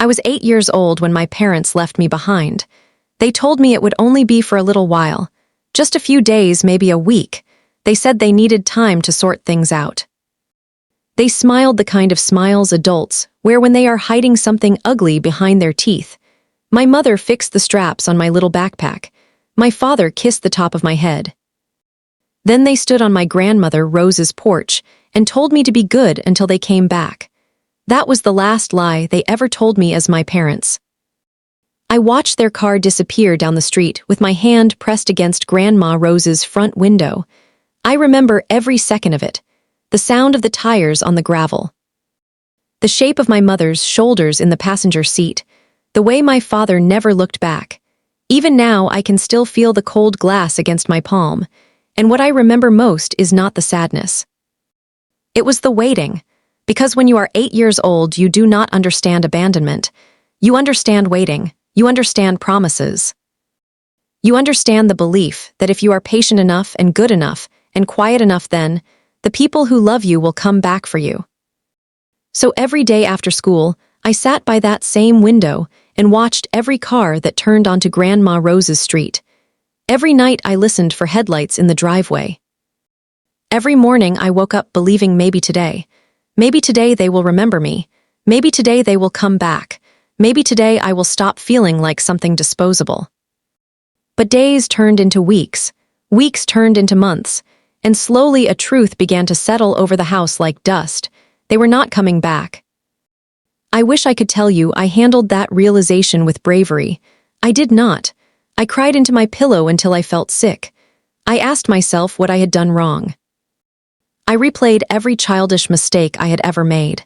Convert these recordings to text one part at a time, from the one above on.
I was 8 years old when my parents left me behind. They told me it would only be for a little while, just a few days, maybe a week. They said they needed time to sort things out. They smiled the kind of smiles adults wear when they are hiding something ugly behind their teeth. My mother fixed the straps on my little backpack. My father kissed the top of my head. Then they stood on my grandmother Rose's porch and told me to be good until they came back. That was the last lie they ever told me as my parents. I watched their car disappear down the street with my hand pressed against Grandma Rose's front window. I remember every second of it, the sound of the tires on the gravel, the shape of my mother's shoulders in the passenger seat, the way my father never looked back. Even now, I can still feel the cold glass against my palm, and what I remember most is not the sadness. It was the waiting, because when you are 8 years old, you do not understand abandonment. You understand waiting. You understand promises. You understand the belief that if you are patient enough and good enough and quiet enough, then the people who love you will come back for you. So every day after school, I sat by that same window and watched every car that turned onto Grandma Rose's street. Every night I listened for headlights in the driveway. Every morning I woke up believing maybe today they will remember me. Maybe today they will come back. Maybe today I will stop feeling like something disposable. But days turned into weeks turned into months, and slowly a truth began to settle over the house like dust. They were not coming back. I wish I could tell you I handled that realization with bravery. I did not. I cried into my pillow until I felt sick. I asked myself what I had done wrong. I replayed every childish mistake I had ever made.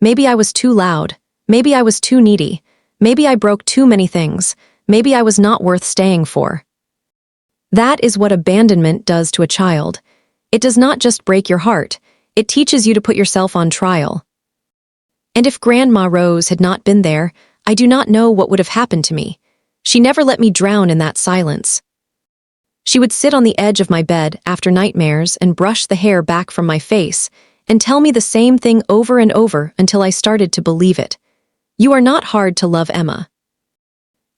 Maybe I was too loud. Maybe I was too needy. Maybe I broke too many things. Maybe I was not worth staying for. That is what abandonment does to a child. It does not just break your heart. It teaches you to put yourself on trial. And if Grandma Rose had not been there, I do not know what would have happened to me. She never let me drown in that silence. She would sit on the edge of my bed after nightmares and brush the hair back from my face and tell me the same thing over and over until I started to believe it. You are not hard to love, Emma.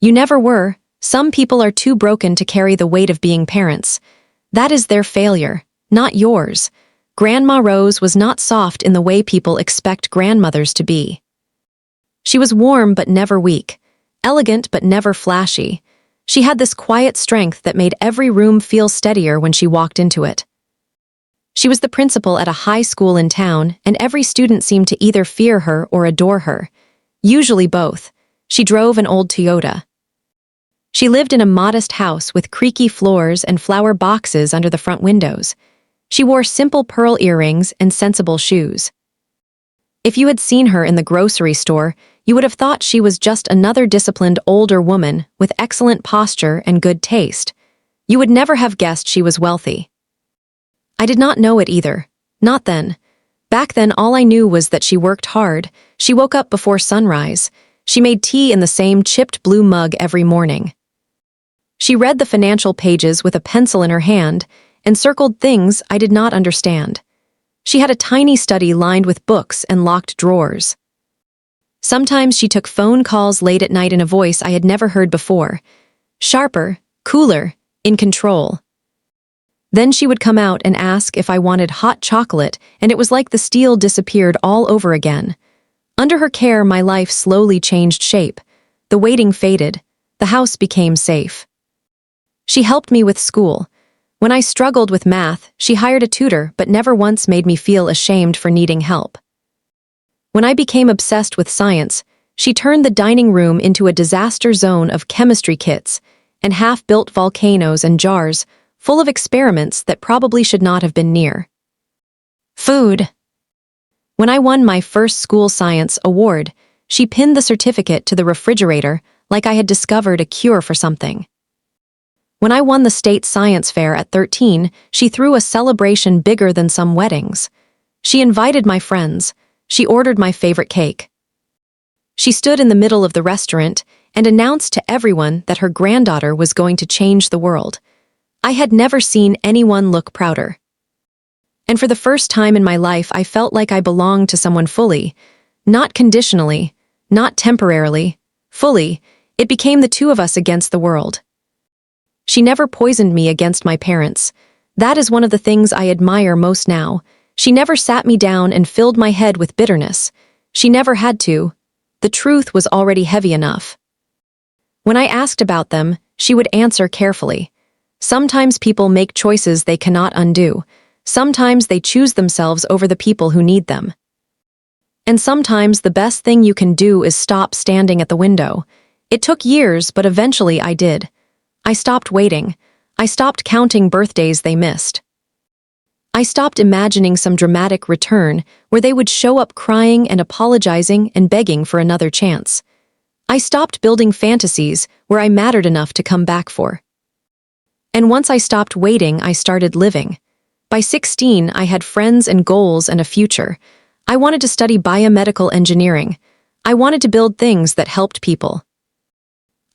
You never were. Some people are too broken to carry the weight of being parents. That is their failure, not yours. Grandma Rose was not soft in the way people expect grandmothers to be. She was warm but never weak, elegant but never flashy. She had this quiet strength that made every room feel steadier when she walked into it. She was the principal at a high school in town, and every student seemed to either fear her or adore her. Usually both. She drove an old Toyota. She lived in a modest house with creaky floors and flower boxes under the front windows. She wore simple pearl earrings and sensible shoes. If you had seen her in the grocery store, you would have thought she was just another disciplined older woman with excellent posture and good taste. You would never have guessed she was wealthy. I did not know it either. Not then. Back then, all I knew was that she worked hard. She woke up before sunrise. She made tea in the same chipped blue mug every morning. She read the financial pages with a pencil in her hand and circled things I did not understand. She had a tiny study lined with books and locked drawers. Sometimes she took phone calls late at night in a voice I had never heard before. Sharper, cooler, in control. Then she would come out and ask if I wanted hot chocolate, and it was like the steel disappeared all over again. Under her care, my life slowly changed shape. The waiting faded. The house became safe. She helped me with school. When I struggled with math, she hired a tutor but never once made me feel ashamed for needing help. When I became obsessed with science, she turned the dining room into a disaster zone of chemistry kits and half-built volcanoes and jars full of experiments that probably should not have been near. Food. When I won my first school science award, she pinned the certificate to the refrigerator like I had discovered a cure for something. When I won the state science fair at 13, she threw a celebration bigger than some weddings. She invited my friends. She ordered my favorite cake. She stood in the middle of the restaurant and announced to everyone that her granddaughter was going to change the world. I had never seen anyone look prouder. And for the first time in my life, I felt like I belonged to someone fully, not conditionally, Not temporarily. Fully, it became the two of us against the world. She never poisoned me against my parents. That is one of the things I admire most now. She never sat me down and filled my head with bitterness. She never had to. The truth was already heavy enough. When I asked about them, she would answer carefully. Sometimes people make choices they cannot undo. Sometimes they choose themselves over the people who need them. And sometimes the best thing you can do is stop standing at the window. It took years, but eventually I did. I stopped waiting. I stopped counting birthdays they missed. I stopped imagining some dramatic return where they would show up crying and apologizing and begging for another chance. I stopped building fantasies where I mattered enough to come back for. And once I stopped waiting, I started living. By 16, I had friends and goals and a future. I wanted to study biomedical engineering. I wanted to build things that helped people.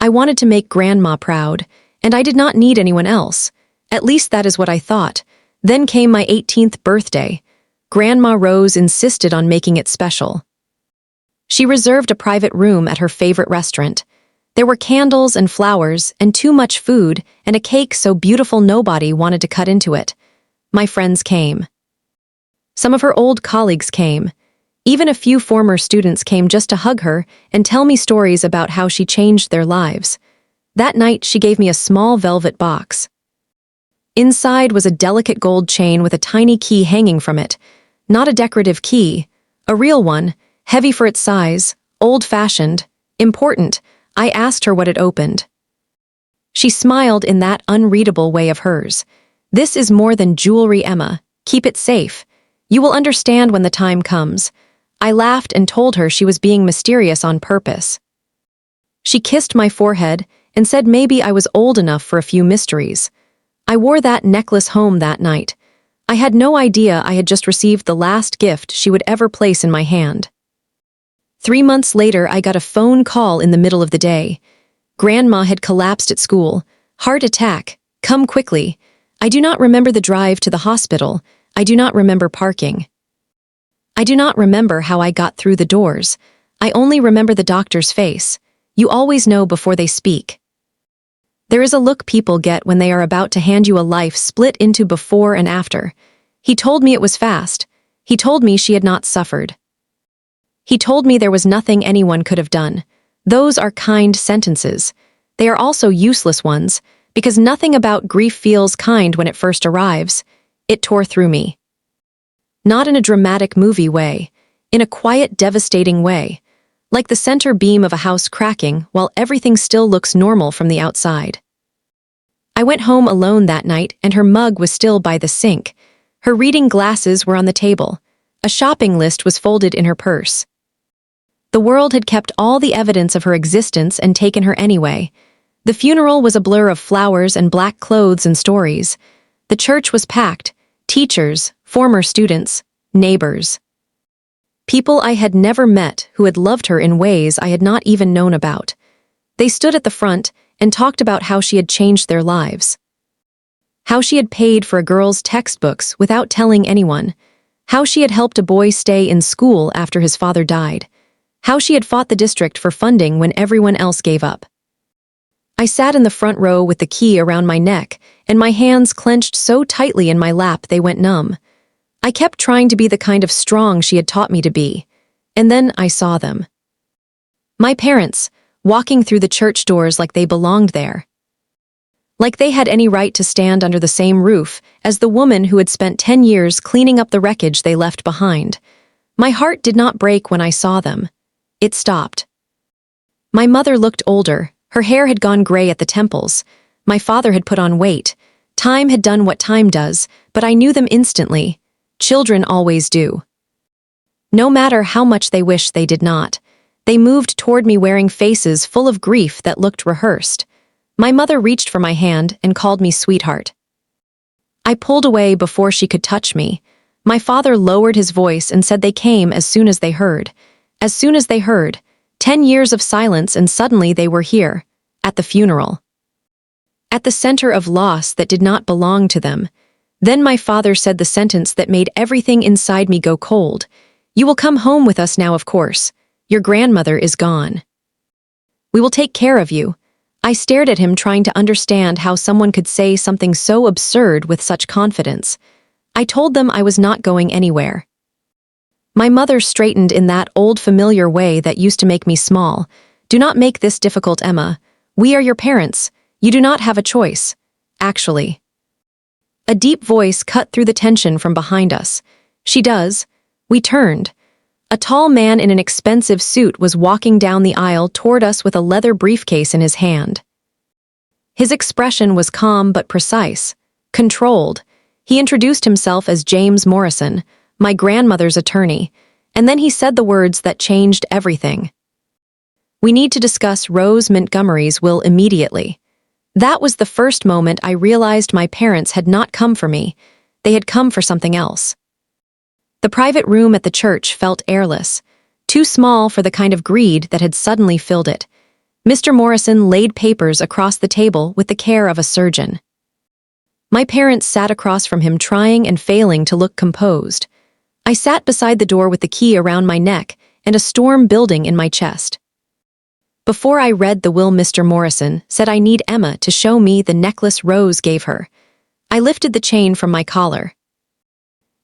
I wanted to make Grandma proud, and I did not need anyone else. At least that is what I thought. Then came my 18th birthday. Grandma Rose insisted on making it special. She reserved a private room at her favorite restaurant. There were candles and flowers and too much food and a cake so beautiful nobody wanted to cut into it. My friends came. Some of her old colleagues came. Even a few former students came just to hug her and tell me stories about how she changed their lives. That night, she gave me a small velvet box. Inside was a delicate gold chain with a tiny key hanging from it. Not a decorative key, a real one, heavy for its size, old-fashioned, important. I asked her what it opened. She smiled in that unreadable way of hers. "This is more than jewelry, Emma. Keep it safe. You will understand when the time comes." I laughed and told her she was being mysterious on purpose. She kissed my forehead and said maybe I was old enough for a few mysteries. I wore that necklace home that night. I had no idea I had just received the last gift she would ever place in my hand. 3 months later, I got a phone call in the middle of the day. Grandma had collapsed at school. Heart attack. Come quickly. I do not remember the drive to the hospital. I do not remember parking. I do not remember how I got through the doors. I only remember the doctor's face. You always know before they speak. There is a look people get when they are about to hand you a life split into before and after. He told me it was fast. He told me she had not suffered. He told me there was nothing anyone could have done. Those are kind sentences. They are also useless ones, because nothing about grief feels kind when it first arrives. It tore through me. Not in a dramatic movie way, in a quiet, devastating way, like the center beam of a house cracking while everything still looks normal from the outside. I went home alone that night and her mug was still by the sink. Her reading glasses were on the table. A shopping list was folded in her purse. The world had kept all the evidence of her existence and taken her anyway. The funeral was a blur of flowers and black clothes and stories. The church was packed. Teachers, former students, neighbors. People I had never met who had loved her in ways I had not even known about. They stood at the front and talked about how she had changed their lives. How she had paid for a girl's textbooks without telling anyone. How she had helped a boy stay in school after his father died. How she had fought the district for funding when everyone else gave up. I sat in the front row with the key around my neck, and my hands clenched so tightly in my lap they went numb. I kept trying to be the kind of strong she had taught me to be. And then I saw them. My parents, walking through the church doors like they belonged there. Like they had any right to stand under the same roof as the woman who had spent 10 years cleaning up the wreckage they left behind. My heart did not break when I saw them. It stopped. My mother looked older. Her hair had gone gray at the temples. My father had put on weight. Time had done what time does, but I knew them instantly. Children always do. No matter how much they wish they did not. They moved toward me wearing faces full of grief that looked rehearsed. My mother reached for my hand and called me sweetheart. I pulled away before she could touch me. My father lowered his voice and said they came as soon as they heard. As soon as they heard. 10 years of silence and suddenly they were here, at the funeral. At the center of loss that did not belong to them. Then my father said the sentence that made everything inside me go cold. "You will come home with us now, of course. Your grandmother is gone. We will take care of you. I stared at him, trying to understand how someone could say something so absurd with such confidence. I told them I was not going anywhere. My mother straightened in that old familiar way that used to make me small. Do not make this difficult, Emma. We are your parents. You do not have a choice. Actually. A deep voice cut through the tension from behind us. She does. We turned. A tall man in an expensive suit was walking down the aisle toward us with a leather briefcase in his hand. His expression was calm but precise, controlled. He introduced himself as James Morrison, my grandmother's attorney, and then he said the words that changed everything. We need to discuss Rose Montgomery's will immediately. That was the first moment I realized my parents had not come for me. They had come for something else. The private room at the church felt airless, too small for the kind of greed that had suddenly filled it. Mr. Morrison laid papers across the table with the care of a surgeon. My parents sat across from him, trying and failing to look composed. I sat beside the door with the key around my neck and a storm building in my chest. Before I read the will, Mr. Morrison said I need Emma to show me the necklace Rose gave her. I lifted the chain from my collar.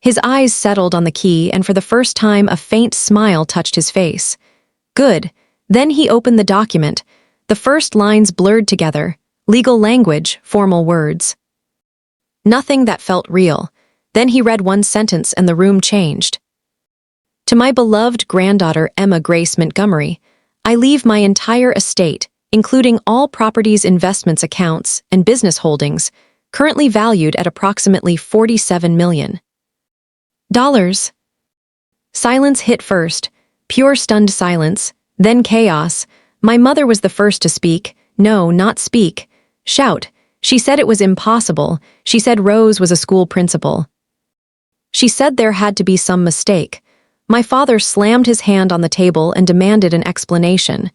His eyes settled on the key, and for the first time a faint smile touched his face. Good. Then he opened the document. The first lines blurred together, legal language, formal words. Nothing that felt real. Then he read one sentence and the room changed. To my beloved granddaughter Emma Grace Montgomery, I leave my entire estate, including all properties, investments, accounts, and business holdings, currently valued at approximately $47 million. Silence hit first, pure stunned silence, then chaos. My mother was the first to speak. No, not speak. Shout. She said it was impossible. She said Rose was a school principal. She said there had to be some mistake. My father slammed his hand on the table and demanded an explanation.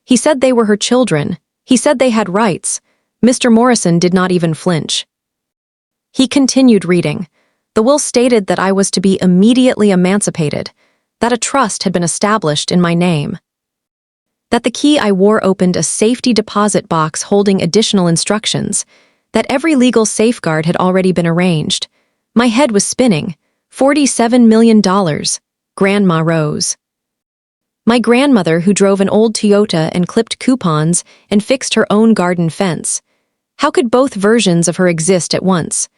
He said they were her children. He said they had rights. Mr. Morrison did not even flinch. He continued reading. The will stated that I was to be immediately emancipated, that a trust had been established in my name, that the key I wore opened a safety deposit box holding additional instructions, that every legal safeguard had already been arranged. My head was spinning. $47 million. Grandma Rose. My grandmother, who drove an old Toyota and clipped coupons and fixed her own garden fence. How could both versions of her exist at once?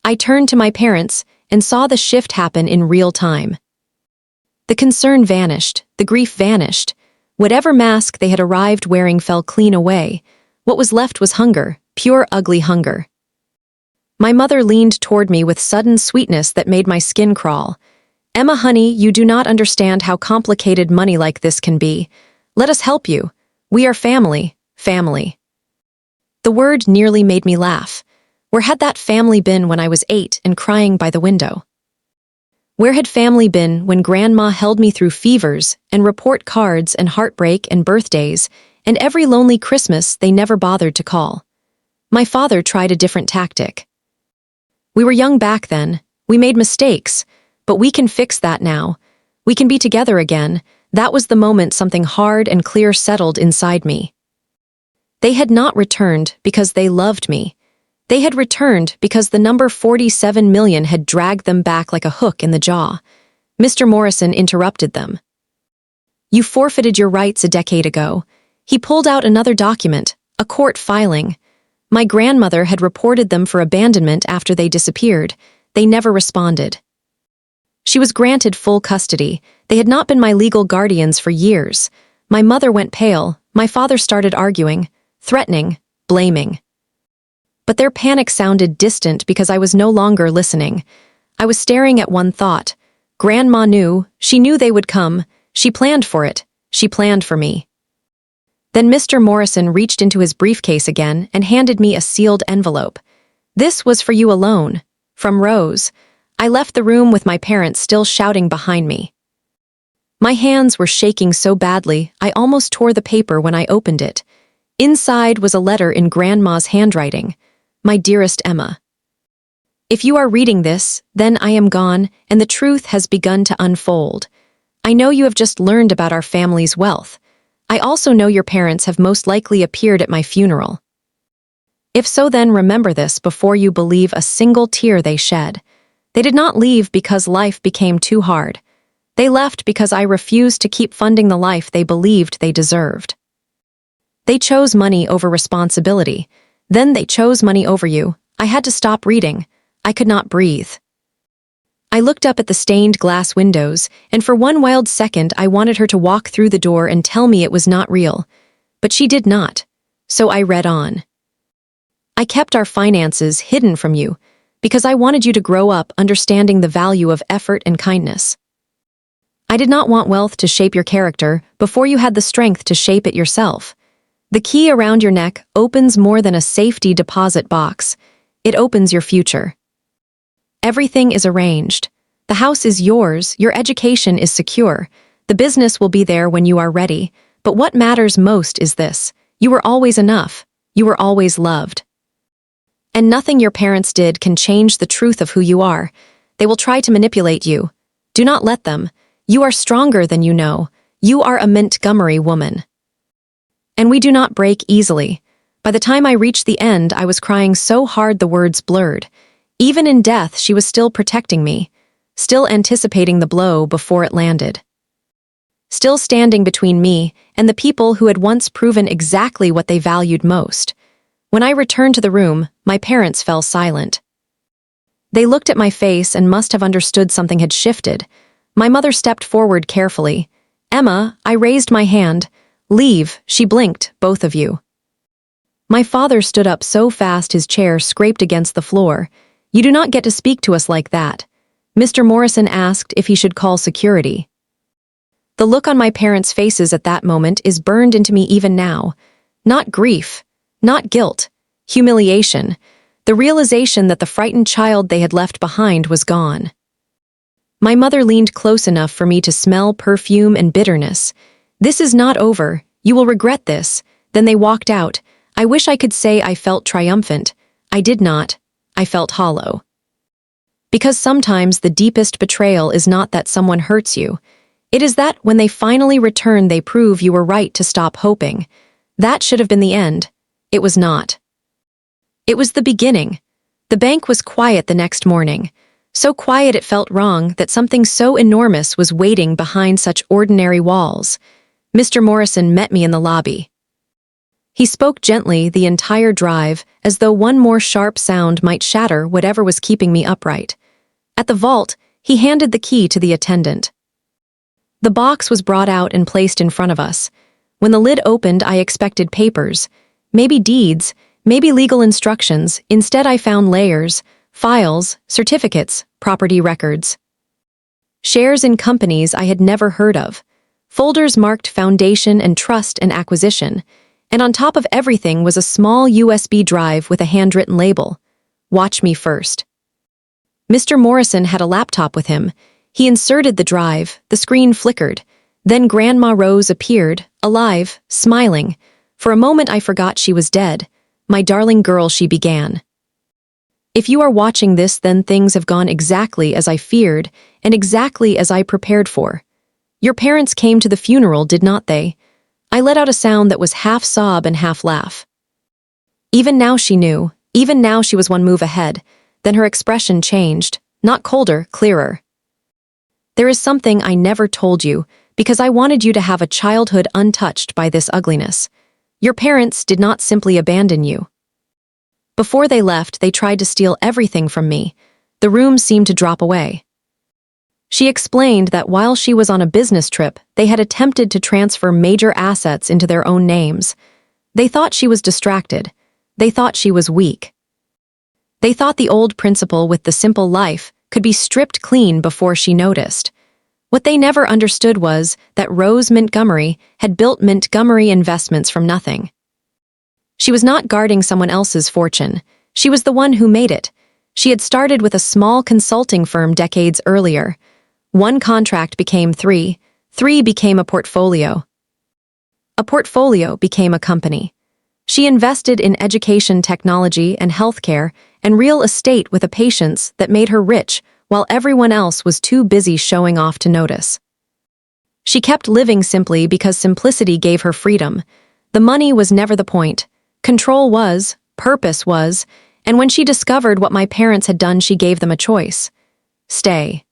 I turned to my parents and saw the shift happen in real time. The concern vanished, the grief vanished. Whatever mask they had arrived wearing fell clean away. What was left was hunger, pure ugly hunger. My mother leaned toward me with sudden sweetness that made my skin crawl. Emma, honey, you do not understand how complicated money like this can be. Let us help you. We are family, family. The word nearly made me laugh. Where had that family been when I was 8 and crying by the window? Where had family been when Grandma held me through fevers and report cards and heartbreak and birthdays and every lonely Christmas they never bothered to call? My father tried a different tactic. We were young back then. We made mistakes, but we can fix that now. We can be together again. That was the moment something hard and clear settled inside me. They had not returned because they loved me. They had returned because the number 47 million had dragged them back like a hook in the jaw. Mr. Morrison interrupted them. You forfeited your rights a decade ago. He pulled out another document, a court filing. My grandmother had reported them for abandonment after they disappeared. They never responded. She was granted full custody. They had not been my legal guardians for years. My mother went pale. My father started arguing, threatening, blaming. But their panic sounded distant because I was no longer listening. I was staring at one thought. Grandma knew. She knew they would come. She planned for it. She planned for me. Then Mr. Morrison reached into his briefcase again and handed me a sealed envelope. This was for you alone. From Rose. I left the room with my parents still shouting behind me. My hands were shaking so badly, I almost tore the paper when I opened it. Inside was a letter in Grandma's handwriting. My dearest Emma. If you are reading this, then I am gone, and the truth has begun to unfold. I know you have just learned about our family's wealth. I also know your parents have most likely appeared at my funeral. If so, then remember this before you believe a single tear they shed. They did not leave because life became too hard. They left because I refused to keep funding the life they believed they deserved. They chose money over responsibility. Then they chose money over you. I had to stop reading. I could not breathe. I looked up at the stained glass windows, and for one wild second I wanted her to walk through the door and tell me it was not real. But she did not. So I read on. I kept our finances hidden from you because I wanted you to grow up understanding the value of effort and kindness. I did not want wealth to shape your character before you had the strength to shape it yourself. The key around your neck opens more than a safety deposit box. It opens your future. Everything is arranged. The house is yours, your education is secure. The business will be there when you are ready. But what matters most is this: you were always enough. You were always loved. And nothing your parents did can change the truth of who you are. They will try to manipulate you. Do not let them. You are stronger than you know. You are a Montgomery woman. And we do not break easily. By the time I reached the end, I was crying so hard the words blurred. Even in death, she was still protecting me, still anticipating the blow before it landed. Still standing between me and the people who had once proven exactly what they valued most. When I returned to the room, my parents fell silent. They looked at my face and must have understood something had shifted. My mother stepped forward carefully. "Emma," I raised my hand. "Leave," she blinked, "both of you." My father stood up so fast his chair scraped against the floor. "You do not get to speak to us like that." Mr. Morrison asked if he should call security. The look on my parents' faces at that moment is burned into me even now. Not grief, not guilt, humiliation, the realization that the frightened child they had left behind was gone. My mother leaned close enough for me to smell perfume and bitterness. "This is not over. You will regret this." Then they walked out. I wish I could say I felt triumphant. I did not. I felt hollow. Because sometimes the deepest betrayal is not that someone hurts you. It is that when they finally return, they prove you were right to stop hoping. That should have been the end. It was not. It was the beginning. The bank was quiet the next morning. So quiet it felt wrong that something so enormous was waiting behind such ordinary walls. Mr. Morrison met me in the lobby. He spoke gently the entire drive, as though one more sharp sound might shatter whatever was keeping me upright. At the vault, he handed the key to the attendant. The box was brought out and placed in front of us. When the lid opened, I expected papers, maybe deeds, maybe legal instructions. Instead, I found layers, files, certificates, property records. Shares in companies I had never heard of. Folders marked foundation and trust and acquisition. And on top of everything was a small USB drive with a handwritten label. "Watch me first." Mr. Morrison had a laptop with him. He inserted the drive, the screen flickered. Then Grandma Rose appeared, alive, smiling. For a moment I forgot she was dead. "My darling girl," she began. "If you are watching this, then things have gone exactly as I feared and exactly as I prepared for. Your parents came to the funeral, did not they?" I let out a sound that was half sob and half laugh. Even now she knew. Even now she was one move ahead. Then her expression changed, not colder, clearer. "There is something I never told you, because I wanted you to have a childhood untouched by this ugliness. Your parents did not simply abandon you. Before they left, they tried to steal everything from me. The room seemed to drop away." She explained that while she was on a business trip, they had attempted to transfer major assets into their own names. They thought she was distracted. They thought she was weak. They thought the old principal with the simple life could be stripped clean before she noticed. What they never understood was that Rose Montgomery had built Montgomery Investments from nothing. She was not guarding someone else's fortune. She was the one who made it. She had started with a small consulting firm decades earlier. One contract became three. Three became a portfolio. A portfolio became a company. She invested in education, technology, and healthcare, and real estate with a patience that made her rich while everyone else was too busy showing off to notice. She kept living simply because simplicity gave her freedom. The money was never the point. Control was, purpose was, and when she discovered what my parents had done, she gave them a choice. Stay.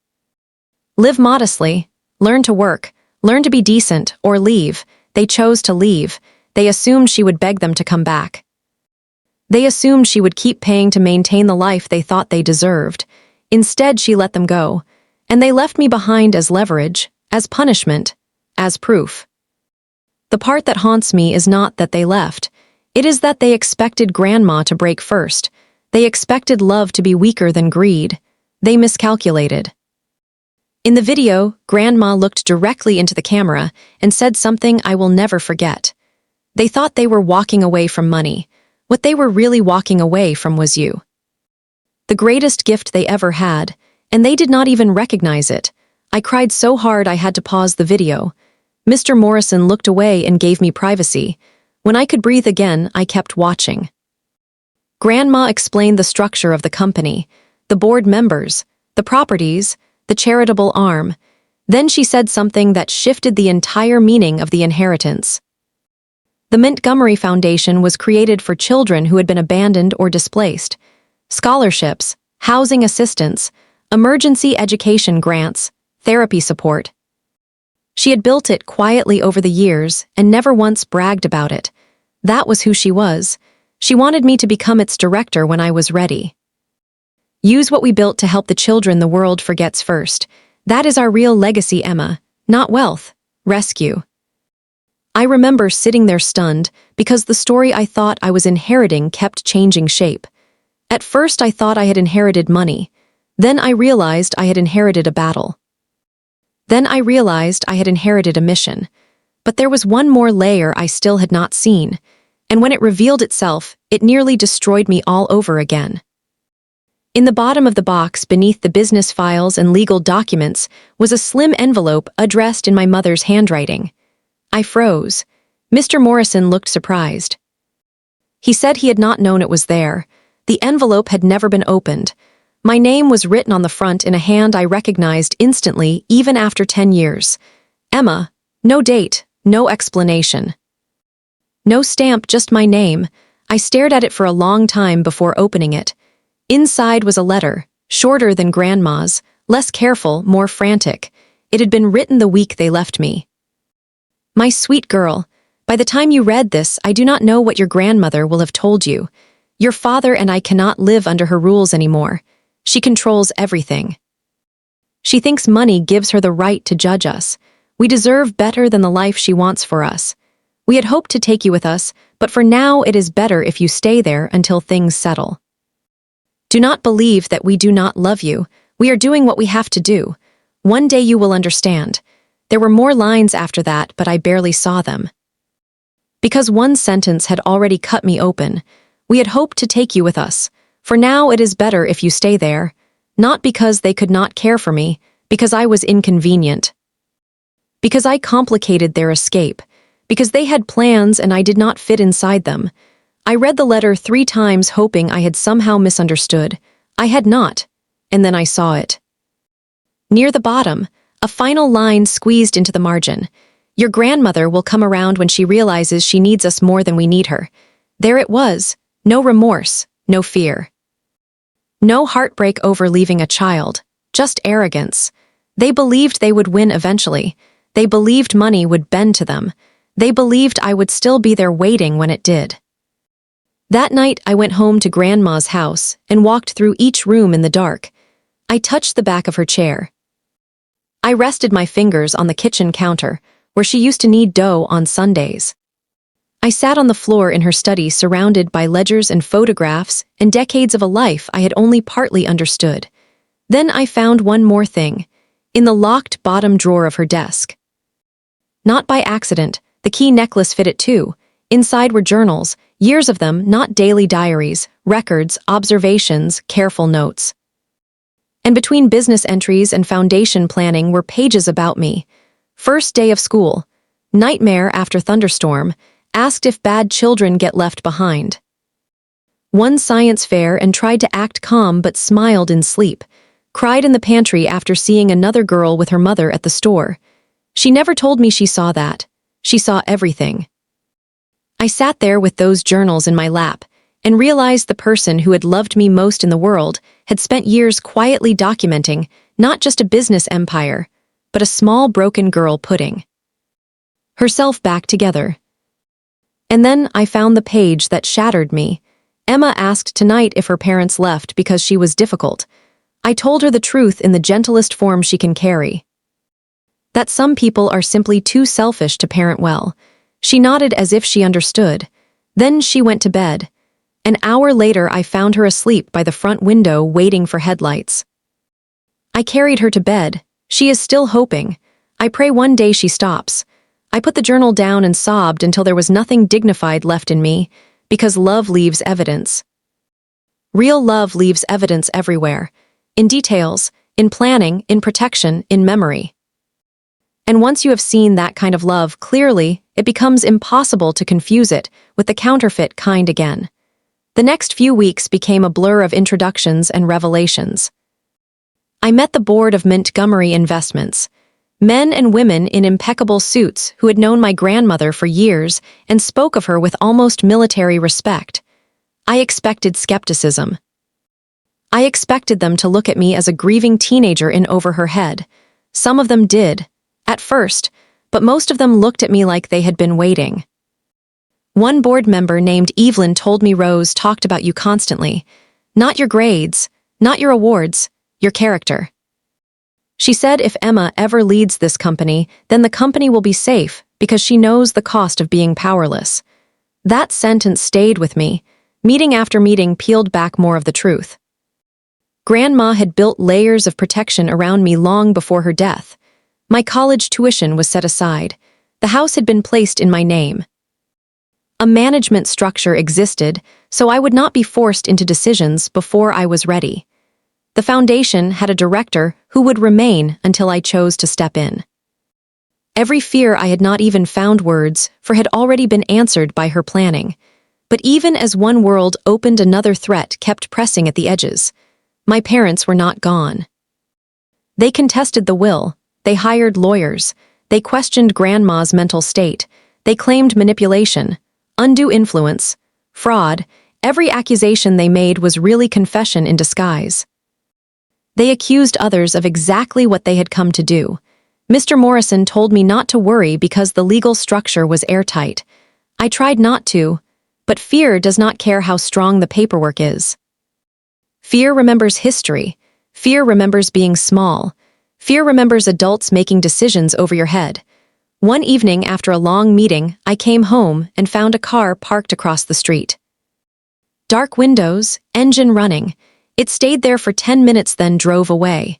Live modestly. Learn to work. Learn to be decent, or leave. They chose to leave. They assumed she would beg them to come back. They assumed she would keep paying to maintain the life they thought they deserved. Instead, she let them go. And they left me behind as leverage, as punishment, as proof. The part that haunts me is not that they left. It is that they expected Grandma to break first. They expected love to be weaker than greed. They miscalculated. In the video, Grandma looked directly into the camera and said something I will never forget. They thought they were walking away from money. What they were really walking away from was you. The greatest gift they ever had, and they did not even recognize it. I cried so hard I had to pause the video. Mr. Morrison looked away and gave me privacy. When I could breathe again, I kept watching. Grandma explained the structure of the company, the board members, the properties, the charitable arm. Then she said something that shifted the entire meaning of the inheritance. The Montgomery Foundation was created for children who had been abandoned or displaced. Scholarships, housing assistance, emergency education grants, therapy support. She had built it quietly over the years and never once bragged about it. That was who she was. She wanted me to become its director when I was ready. Use what we built to help the children the world forgets first. That is our real legacy, Emma. Not wealth. Rescue. I remember sitting there stunned because the story I thought I was inheriting kept changing shape. At first I thought I had inherited money. Then I realized I had inherited a battle. Then I realized I had inherited a mission. But there was one more layer I still had not seen, and when it revealed itself, it nearly destroyed me all over again. In the bottom of the box, beneath the business files and legal documents, was a slim envelope addressed in my mother's handwriting. I froze. Mr. Morrison looked surprised. He said he had not known it was there. The envelope had never been opened. My name was written on the front in a hand I recognized instantly, even after 10 years. Emma. No date, no explanation. No stamp, just my name. I stared at it for a long time before opening it. Inside was a letter, shorter than Grandma's, less careful, more frantic. It had been written the week they left me. My sweet girl, by the time you read this, I do not know what your grandmother will have told you. Your father and I cannot live under her rules anymore. She controls everything. She thinks money gives her the right to judge us. We deserve better than the life she wants for us. We had hoped to take you with us, but for now it is better if you stay there until things settle. Do not believe that we do not love you. We are doing what we have to do. One day you will understand. There were more lines after that, but I barely saw them. Because one sentence had already cut me open. We had hoped to take you with us. For now it is better if you stay there. Not because they could not care for me, because I was inconvenient. Because I complicated their escape. Because they had plans and I did not fit inside them. I read the letter 3 times hoping I had somehow misunderstood. I had not, and then I saw it. Near the bottom, a final line squeezed into the margin. Your grandmother will come around when she realizes she needs us more than we need her. There it was, no remorse, no fear. No heartbreak over leaving a child, just arrogance. They believed they would win eventually. They believed money would bend to them. They believed I would still be there waiting when it did. That night, I went home to Grandma's house and walked through each room in the dark. I touched the back of her chair. I rested my fingers on the kitchen counter, where she used to knead dough on Sundays. I sat on the floor in her study surrounded by ledgers and photographs and decades of a life I had only partly understood. Then I found one more thing, in the locked bottom drawer of her desk. Not by accident, the key necklace fit it too. Inside were journals, years of them, not daily diaries, records, observations, careful notes. And between business entries and foundation planning were pages about me. First day of school, nightmare after thunderstorm, asked if bad children get left behind. Won science fair and tried to act calm but smiled in sleep. Cried in the pantry after seeing another girl with her mother at the store. She never told me she saw that. She saw everything. I sat there with those journals in my lap and realized the person who had loved me most in the world had spent years quietly documenting not just a business empire, but a small broken girl putting herself back together. And then I found the page that shattered me. Emma asked tonight if her parents left because she was difficult. I told her the truth in the gentlest form she can carry. That some people are simply too selfish to parent well. She nodded as if she understood. Then she went to bed. An hour later, I found her asleep by the front window waiting for headlights. I carried her to bed. She is still hoping. I pray one day she stops. I put the journal down and sobbed until there was nothing dignified left in me, because love leaves evidence. Real love leaves evidence everywhere. In details, in planning, in protection, in memory. And once you have seen that kind of love clearly, it becomes impossible to confuse it with the counterfeit kind again. The next few weeks became a blur of introductions and revelations. I met the board of Montgomery Investments, men and women in impeccable suits who had known my grandmother for years and spoke of her with almost military respect. I expected skepticism. I expected them to look at me as a grieving teenager in over her head. Some of them did, at first, but most of them looked at me like they had been waiting. One board member named Evelyn told me Rose talked about you constantly. Not your grades, not your awards, your character. She said if Emma ever leads this company, then the company will be safe because she knows the cost of being powerless. That sentence stayed with me. Meeting after meeting peeled back more of the truth. Grandma had built layers of protection around me long before her death. My college tuition was set aside. The house had been placed in my name. A management structure existed, so I would not be forced into decisions before I was ready. The foundation had a director who would remain until I chose to step in. Every fear I had not even found words for had already been answered by her planning. But even as one world opened, another threat kept pressing at the edges. My parents were not gone. They contested the will, they hired lawyers, they questioned Grandma's mental state, they claimed manipulation, undue influence, fraud. Every accusation they made was really confession in disguise. They accused others of exactly what they had come to do. Mr. Morrison told me not to worry because the legal structure was airtight. I tried not to, but fear does not care how strong the paperwork is. Fear remembers history. Fear remembers being small. Fear remembers adults making decisions over your head. One evening after a long meeting, I came home and found a car parked across the street. Dark windows, engine running. It stayed there for 10 minutes, then drove away.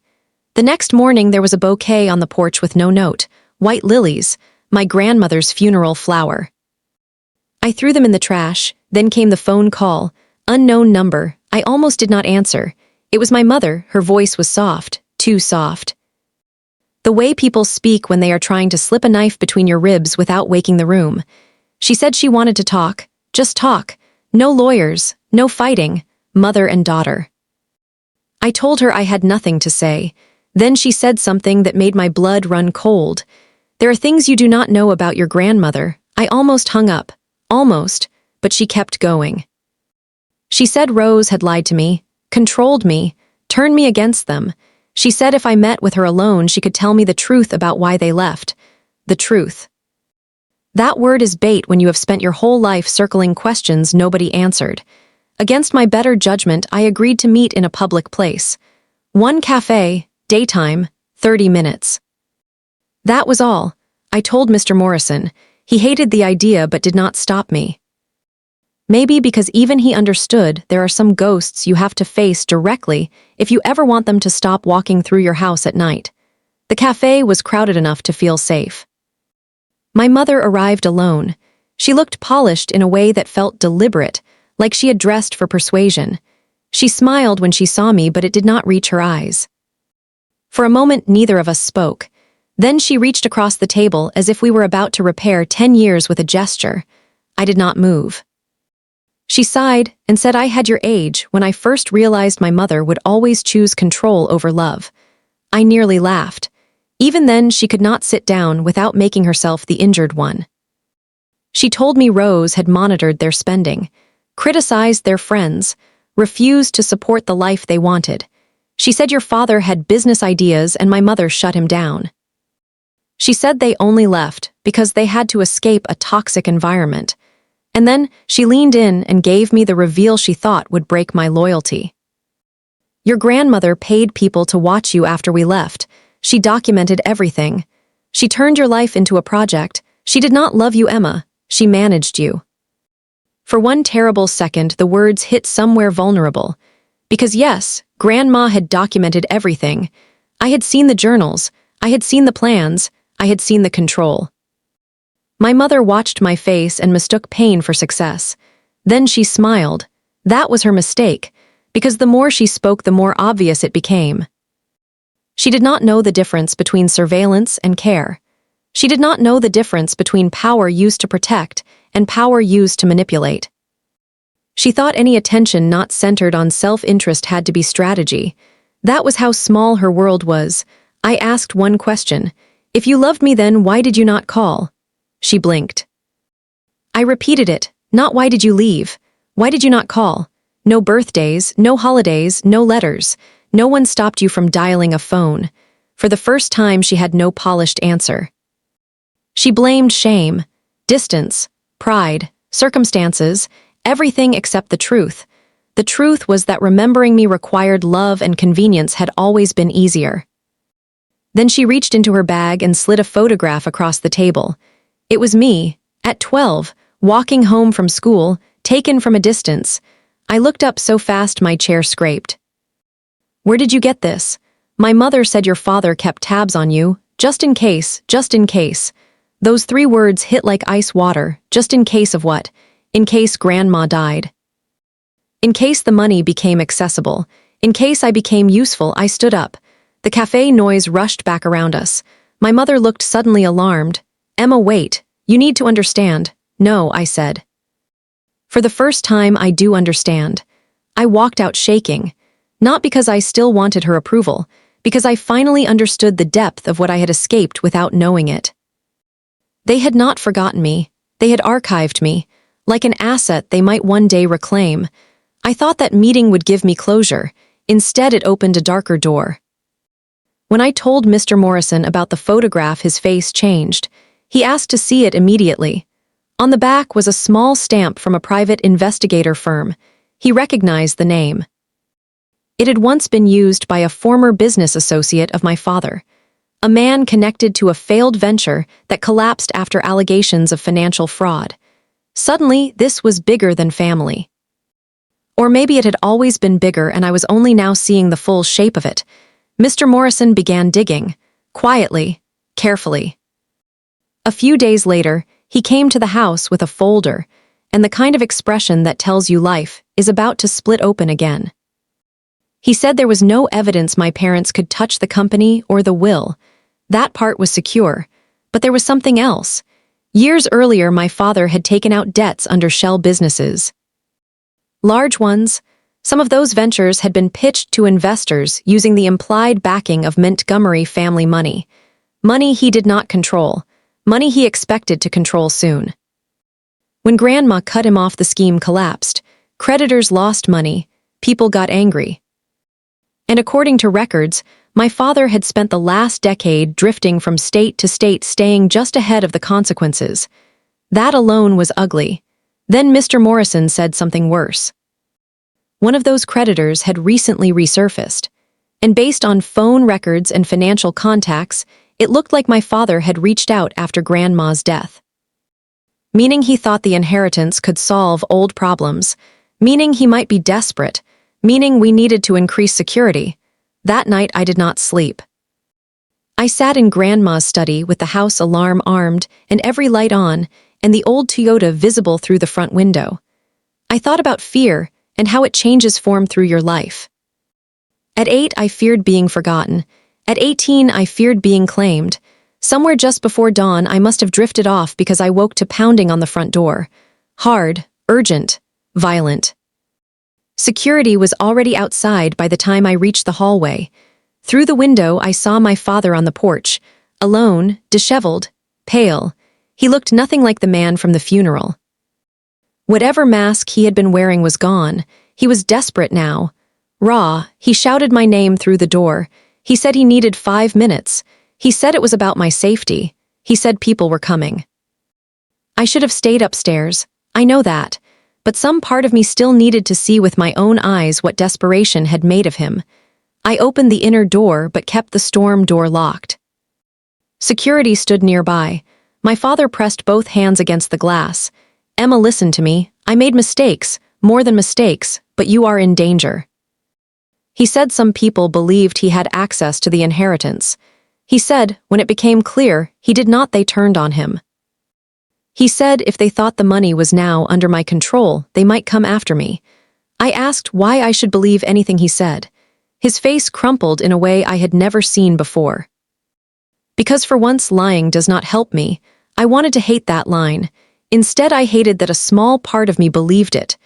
The next morning there was a bouquet on the porch with no note, white lilies, my grandmother's funeral flower. I threw them in the trash, then came the phone call, unknown number. I almost did not answer. It was my mother. Her voice was soft, too soft. The way people speak when they are trying to slip a knife between your ribs without waking the room. She said she wanted to talk, just talk. No lawyers, no fighting, mother and daughter. I told her I had nothing to say. Then she said something that made my blood run cold. There are things you do not know about your grandmother. I almost hung up. Almost, but she kept going. She said Rose had lied to me, controlled me, turned me against them. She said if I met with her alone, she could tell me the truth about why they left. The truth. That word is bait when you have spent your whole life circling questions nobody answered. Against my better judgment, I agreed to meet in a public place. One cafe, daytime, 30 minutes. That was all. I told Mr. Morrison. He hated the idea but did not stop me. Maybe because even he understood there are some ghosts you have to face directly if you ever want them to stop walking through your house at night. The cafe was crowded enough to feel safe. My mother arrived alone. She looked polished in a way that felt deliberate, like she had dressed for persuasion. She smiled when she saw me, but it did not reach her eyes. For a moment, neither of us spoke. Then she reached across the table as if we were about to repair 10 years with a gesture. I did not move. She sighed and said I had your age when I first realized my mother would always choose control over love. I nearly laughed. Even then, she could not sit down without making herself the injured one. She told me Rose had monitored their spending, criticized their friends, refused to support the life they wanted. She said your father had business ideas and my mother shut him down. She said they only left because they had to escape a toxic environment. And then she leaned in and gave me the reveal she thought would break my loyalty. Your grandmother paid people to watch you after we left. She documented everything. She turned your life into a project. She did not love you, Emma. She managed you. For one terrible second, the words hit somewhere vulnerable. Because yes, Grandma had documented everything. I had seen the journals. I had seen the plans. I had seen the control. My mother watched my face and mistook pain for success. Then she smiled. That was her mistake, because the more she spoke, the more obvious it became. She did not know the difference between surveillance and care. She did not know the difference between power used to protect and power used to manipulate. She thought any attention not centered on self-interest had to be strategy. That was how small her world was. I asked one question. If you loved me then, why did you not call? She blinked. I repeated it. Not why did you leave? Why did you not call? No birthdays, no holidays, no letters. No one stopped you from dialing a phone. For the first time, she had no polished answer. She blamed shame, distance, pride, circumstances, everything except the truth. The truth was that remembering me required love and convenience had always been easier. Then she reached into her bag and slid a photograph across the table. It was me, at 12, walking home from school, taken from a distance. I looked up so fast my chair scraped. Where did you get this? My mother said your father kept tabs on you, just in case, just in case. Those 3 words hit like ice water. Just in case of what? In case Grandma died. In case the money became accessible. In case I became useful. I stood up. The cafe noise rushed back around us. My mother looked suddenly alarmed. Emma, wait. You need to understand. No, I said. For the first time, I do understand. I walked out shaking. Not because I still wanted her approval, because I finally understood the depth of what I had escaped without knowing it. They had not forgotten me. They had archived me. Like an asset they might one day reclaim. I thought that meeting would give me closure. Instead, it opened a darker door. When I told Mr. Morrison about the photograph, his face changed. He asked to see it immediately. On the back was a small stamp from a private investigator firm. He recognized the name. It had once been used by a former business associate of my father, a man connected to a failed venture that collapsed after allegations of financial fraud. Suddenly, this was bigger than family. Or maybe it had always been bigger and I was only now seeing the full shape of it. Mr. Morrison began digging, quietly, carefully. A few days later, he came to the house with a folder, and the kind of expression that tells you life is about to split open again. He said there was no evidence my parents could touch the company or the will. That part was secure, but there was something else. Years earlier, my father had taken out debts under shell businesses. Large ones. Some of those ventures had been pitched to investors using the implied backing of Montgomery family money. Money he did not control. Money he expected to control soon. When Grandma cut him off, the scheme collapsed. Creditors lost money. People got angry. And according to records, my father had spent the last decade drifting from state to state, staying just ahead of the consequences. That alone was ugly. Then Mr. Morrison said something worse. One of those creditors had recently resurfaced, and based on phone records and financial contacts, it looked like my father had reached out after Grandma's death. Meaning he thought the inheritance could solve old problems, meaning he might be desperate, meaning we needed to increase security. That night I did not sleep. I sat in Grandma's study with the house alarm armed and every light on, and the old Toyota visible through the front window. I thought about fear and how it changes form through your life. At 8, I feared being forgotten. At 18, I feared being claimed. Somewhere just before dawn, I must have drifted off because I woke to pounding on the front door. Hard, urgent, violent. Security was already outside by the time I reached the hallway. Through the window, I saw my father on the porch, Alone, disheveled, pale, he looked nothing like the man from the funeral. Whatever mask he had been wearing was gone. He was desperate now. Raw, he shouted my name through the door. He said he needed 5 minutes. He said it was about my safety. He said people were coming. I should have stayed upstairs. I know that. But some part of me still needed to see with my own eyes what desperation had made of him. I opened the inner door but kept the storm door locked. Security stood nearby. My father pressed both hands against the glass. Emma, listened to me. I made mistakes, more than mistakes, but you are in danger. He said some people believed he had access to the inheritance. He said, when it became clear he did not, they turned on him. He said if they thought the money was now under my control, they might come after me. I asked why I should believe anything he said. His face crumpled in a way I had never seen before. Because for once lying does not help me, I wanted to hate that line. Instead, I hated that a small part of me believed it.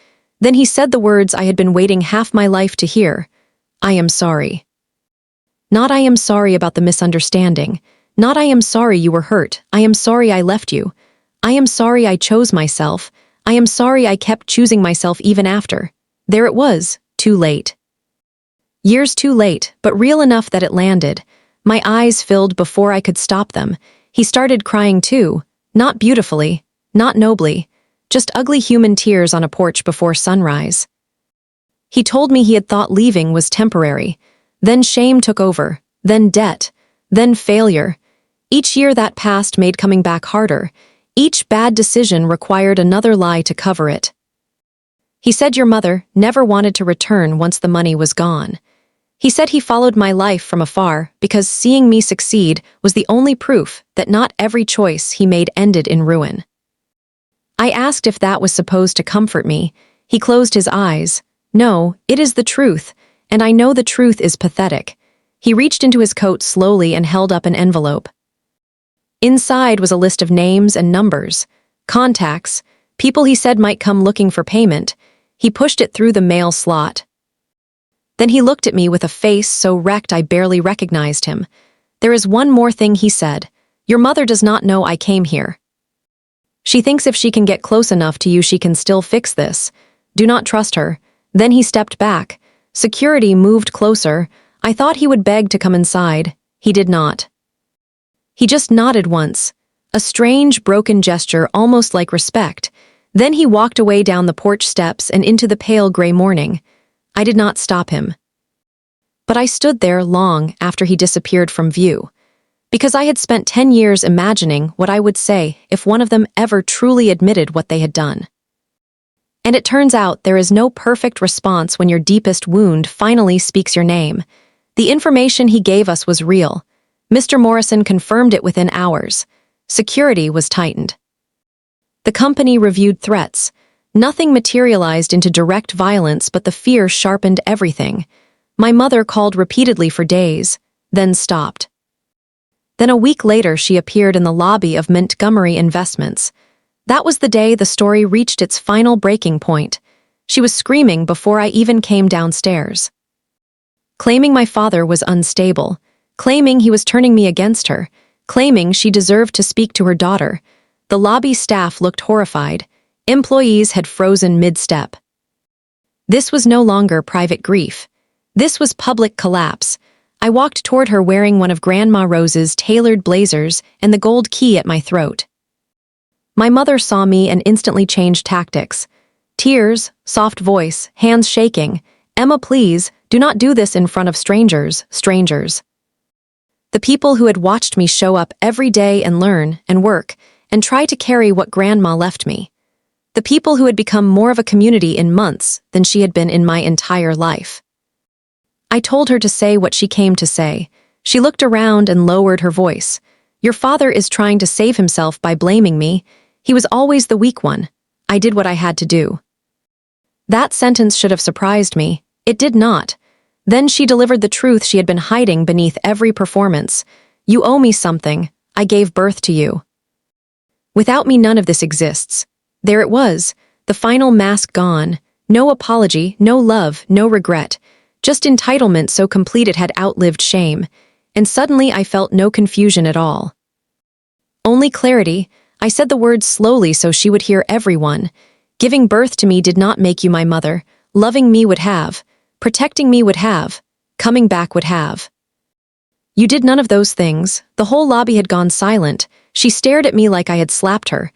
Then he said the words I had been waiting half my life to hear. I am sorry. Not I am sorry about the misunderstanding. Not I am sorry you were hurt. I am sorry I left you. I am sorry I chose myself. I am sorry I kept choosing myself even after. There it was, too late. Years too late, but real enough that it landed. My eyes filled before I could stop them. He started crying too, not beautifully, not nobly, just ugly human tears on a porch before sunrise. He told me he had thought leaving was temporary. Then shame took over, then debt, then failure. Each year that passed made coming back harder. Each bad decision required another lie to cover it. He said your mother never wanted to return once the money was gone. He said he followed my life from afar because seeing me succeed was the only proof that not every choice he made ended in ruin. I asked if that was supposed to comfort me. He closed his eyes. No, it is the truth, and I know the truth is pathetic. He reached into his coat slowly and held up an envelope. Inside was a list of names and numbers, contacts, people he said might come looking for payment. He pushed it through the mail slot. Then he looked at me with a face so wrecked I barely recognized him. There is one more thing he said. Your mother does not know I came here. She thinks if she can get close enough to you she can still fix this. Do not trust her. Then he stepped back. Security moved closer. I thought he would beg to come inside. He did not. He just nodded once. A strange, broken gesture almost like respect. Then he walked away down the porch steps and into the pale gray morning. I did not stop him. But I stood there long after he disappeared from view, because I had spent 10 years imagining what I would say if one of them ever truly admitted what they had done. And it turns out there is no perfect response when your deepest wound finally speaks your name. The information he gave us was real. Mr. Morrison confirmed it within hours. Security was tightened. The company reviewed threats. Nothing materialized into direct violence, but the fear sharpened everything. My mother called repeatedly for days, then stopped. Then a week later she appeared in the lobby of Montgomery Investments. That was the day the story reached its final breaking point. She was screaming before I even came downstairs. Claiming my father was unstable, claiming he was turning me against her, claiming she deserved to speak to her daughter. The lobby staff looked horrified. Employees had frozen mid-step. This was no longer private grief. This was public collapse. I walked toward her wearing one of Grandma Rose's tailored blazers and the gold key at my throat. My mother saw me and instantly changed tactics. Tears, soft voice, hands shaking. Emma, please, do not do this in front of strangers. The people who had watched me show up every day and learn and work and try to carry what Grandma left me. The people who had become more of a community in months than she had been in my entire life. I told her to say what she came to say. She looked around and lowered her voice. Your father is trying to save himself by blaming me. He was always the weak one. I did what I had to do. That sentence should have surprised me. It did not. Then she delivered the truth she had been hiding beneath every performance. You owe me something. I gave birth to you. Without me, none of this exists. There it was, the final mask gone. No apology, no love, no regret. Just entitlement so complete it had outlived shame. and suddenly I felt no confusion at all. Only clarity. I said the words slowly so she would hear everyone. Giving birth to me did not make you my mother. Loving me would have. Protecting me would have. Coming back would have. You did none of those things. The whole lobby had gone silent. She stared at me like I had slapped her.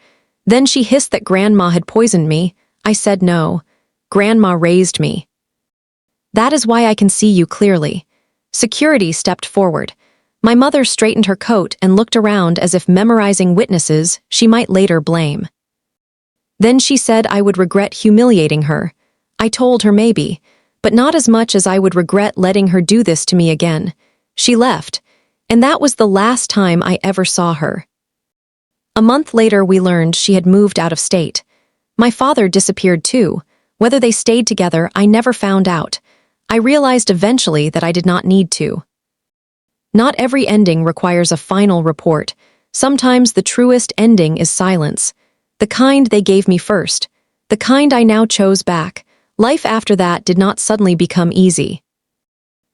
Then she hissed that Grandma had poisoned me. I said no. Grandma raised me. That is why I can see you clearly. Security stepped forward. My mother straightened her coat and looked around as if memorizing witnesses she might later blame. Then she said I would regret humiliating her. I told her maybe, but not as much as I would regret letting her do this to me again. She left, and that was the last time I ever saw her. A month later we learned she had moved out of state. My father disappeared too. Whether they stayed together, I never found out. I realized eventually that I did not need to. Not every ending requires a final report. Sometimes the truest ending is silence. The kind they gave me first. The kind I now chose back. Life after that did not suddenly become easy.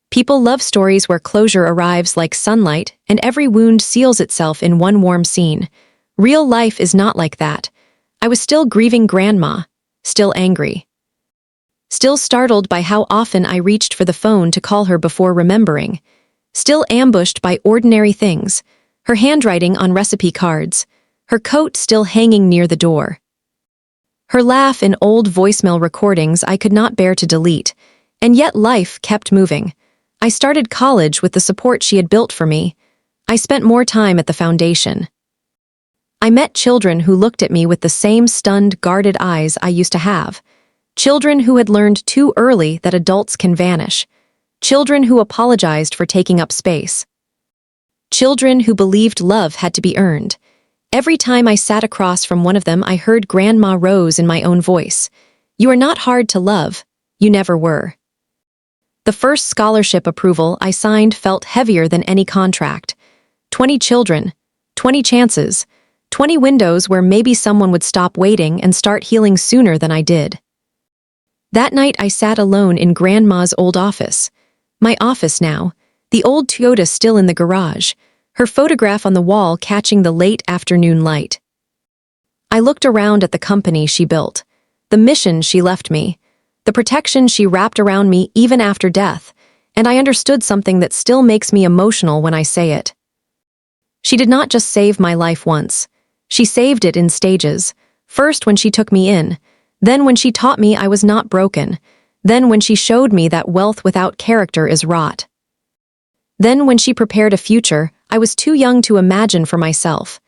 People love stories where closure arrives like sunlight and every wound seals itself in one warm scene. Real life is not like that. I was still grieving Grandma, still angry. Still startled by how often I reached for the phone to call her before remembering. Still ambushed by ordinary things, her handwriting on recipe cards, her coat still hanging near the door. Her laugh in old voicemail recordings I could not bear to delete, and yet life kept moving. I started college with the support she had built for me. I spent more time at the foundation. I met children who looked at me with the same stunned, guarded eyes I used to have. Children who had learned too early that adults can vanish. Children who apologized for taking up space. Children who believed love had to be earned. Every time I sat across from one of them, I heard Grandma Rose in my own voice. You are not hard to love. You never were. The first scholarship approval I signed felt heavier than any contract. 20 children, 20 chances, 20 windows where maybe someone would stop waiting and start healing sooner than I did. That night I sat alone in Grandma's old office. My office now, the old Toyota still in the garage, her photograph on the wall catching the late afternoon light. I looked around at the company she built, the mission she left me, the protection she wrapped around me even after death, and I understood something that still makes me emotional when I say it. She did not just save my life once. She saved it in stages, first when she took me in, then when she taught me I was not broken, then when she showed me that wealth without character is rot. Then when she prepared a future I was too young to imagine for myself.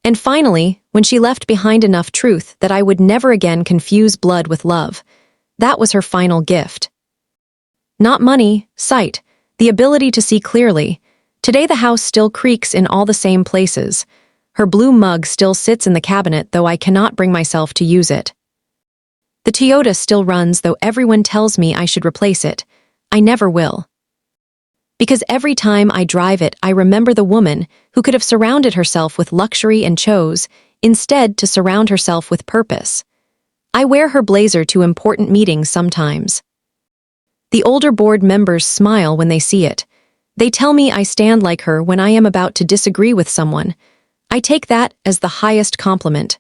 And finally, when she left behind enough truth that I would never again confuse blood with love. That was her final gift. Not money, sight, the ability to see clearly. Today the house still creaks in all the same places. Her blue mug still sits in the cabinet, though I cannot bring myself to use it. The Toyota still runs, though everyone tells me I should replace it. I never will. Because every time I drive it, I remember the woman who could have surrounded herself with luxury and chose, instead, to surround herself with purpose. I wear her blazer to important meetings sometimes. The older board members smile when they see it. They tell me I stand like her when I am about to disagree with someone. I take that as the highest compliment.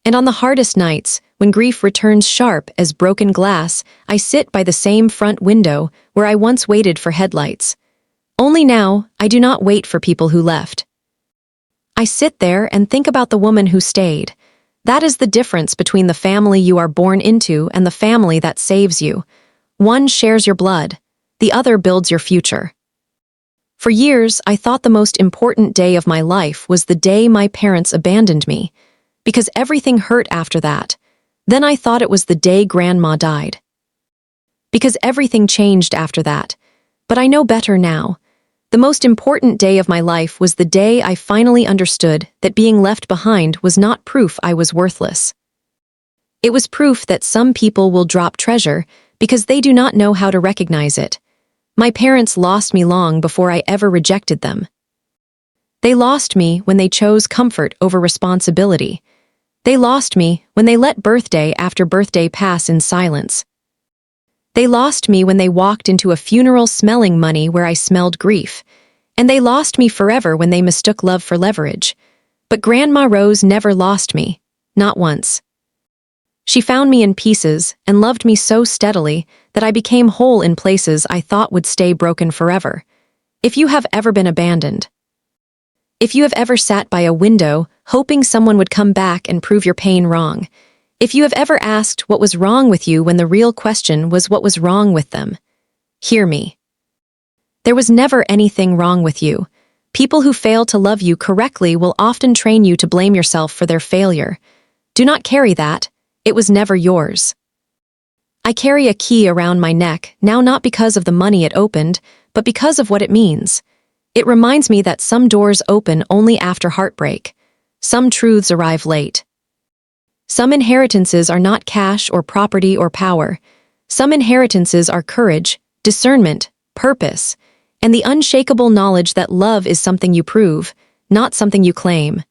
And on the hardest nights, when grief returns sharp as broken glass, I sit by the same front window where I once waited for headlights. Only now, I do not wait for people who left. I sit there and think about the woman who stayed. That is the difference between the family you are born into and the family that saves you. One shares your blood, the other builds your future. For years, I thought the most important day of my life was the day my parents abandoned me, because everything hurt after that. Then I thought it was the day Grandma died, because everything changed after that. But I know better now. The most important day of my life was the day I finally understood that being left behind was not proof I was worthless. It was proof that some people will drop treasure because they do not know how to recognize it. My parents lost me long before I ever rejected them. They lost me when they chose comfort over responsibility. They lost me when they let birthday after birthday pass in silence. They lost me when they walked into a funeral smelling money where I smelled grief. And they lost me forever when they mistook love for leverage. But Grandma Rose never lost me, not once. She found me in pieces and loved me so steadily that I became whole in places I thought would stay broken forever. If you have ever been abandoned, if you have ever sat by a window hoping someone would come back and prove your pain wrong, if you have ever asked what was wrong with you when the real question was what was wrong with them, hear me. There was never anything wrong with you. People who fail to love you correctly will often train you to blame yourself for their failure. Do not carry that. It was never yours. I carry a key around my neck, now not because of the money it opened, but because of what it means. It reminds me that some doors open only after heartbreak. Some truths arrive late. Some inheritances are not cash or property or power. Some inheritances are courage, discernment, purpose, and the unshakable knowledge that love is something you prove, not something you claim.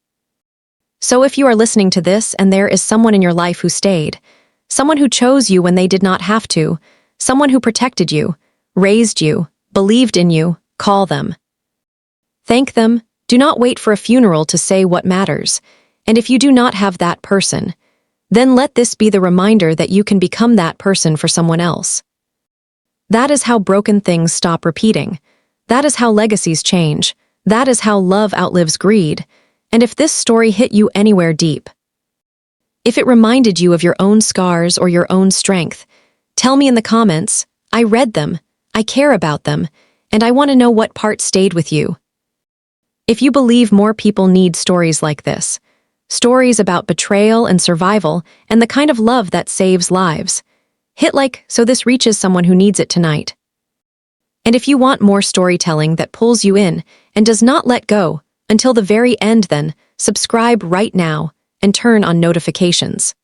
So if you are listening to this and there is someone in your life who stayed, someone who chose you when they did not have to, someone who protected you, raised you, believed in you, call them. Thank them. Do not wait for a funeral to say what matters. And if you do not have that person, then let this be the reminder that you can become that person for someone else. That is how broken things stop repeating. That is how legacies change. That is how love outlives greed. And if this story hit you anywhere deep, if it reminded you of your own scars or your own strength, tell me in the comments. I read them, I care about them, and I want to know what part stayed with you. If you believe more people need stories like this, stories about betrayal and survival and the kind of love that saves lives, hit like so this reaches someone who needs it tonight. And if you want more storytelling that pulls you in and does not let go until the very end, then subscribe right now and turn on notifications.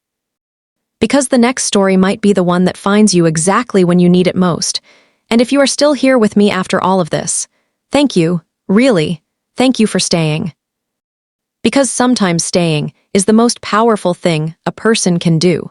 Because the next story might be the one that finds you exactly when you need it most. And if you are still here with me after all of this, thank you, really, thank you for staying. Because sometimes staying is the most powerful thing a person can do.